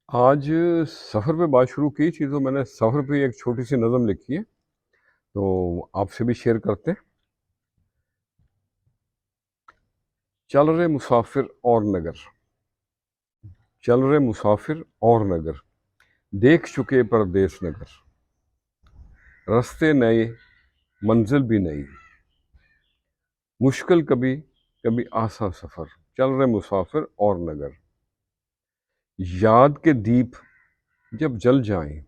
آج سفر پہ بات شروع کی تھی تو میں نے سفر پہ ایک چھوٹی سی نظم لکھی ہے تو آپ سے بھی شیئر کرتے ہیں۔ چل رہے مسافر اور نگر، چل رہے مسافر اور نگر، دیکھ چکے پردیس نگر، رستے نئے منزل بھی نئی، مشکل کبھی کبھی آسان سفر، چل رہے مسافر اور نگر۔ یاد کے دیپ جب جل جائیں،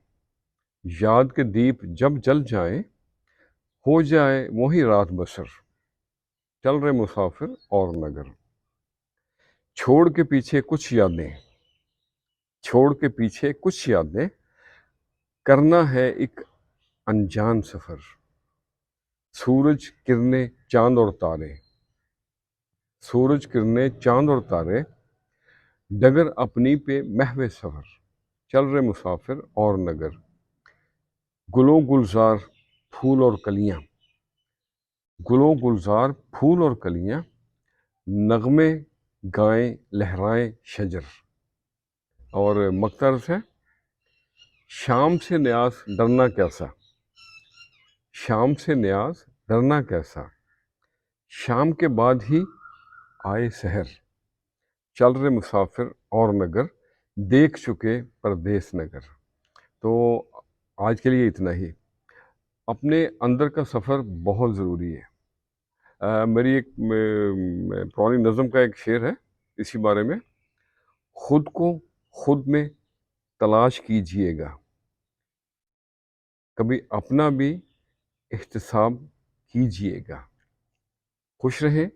یاد کے دیپ جب جل جائیں، ہو جائے وہی رات بسر، چل رہے مسافر اور نگر۔ چھوڑ کے پیچھے کچھ یادیں، چھوڑ کے پیچھے کچھ یادیں، کرنا ہے ایک انجان سفر، سورج کرنے چاند اور تارے، سورج کرنے چاند اور تارے، ڈگر اپنی پہ محو سفر، چل رہے مسافر اور نگر۔ گلوں گلزار پھول اور کلیاں، گلوں گلزار پھول اور کلیاں، نغمے گائیں لہرائیں شجر۔ اور مقترس ہے، شام سے نیاز ڈرنا کیسا، شام سے نیاز ڈرنا کیسا، شام کے بعد ہی آئے سحر، چل رہے مسافر اور نگر، دیکھ چکے پردیس نگر۔ تو آج کے لیے اتنا ہی۔ اپنے اندر کا سفر بہت ضروری ہے۔ میری ایک پرانی نظم کا ایک شعر ہے اسی بارے میں، خود کو خود میں تلاش کیجئے گا، کبھی اپنا بھی احتساب کیجئے گا، خوش رہیں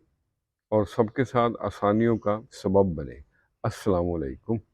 اور سب کے ساتھ آسانیوں کا سبب بنے۔ السلام علیکم۔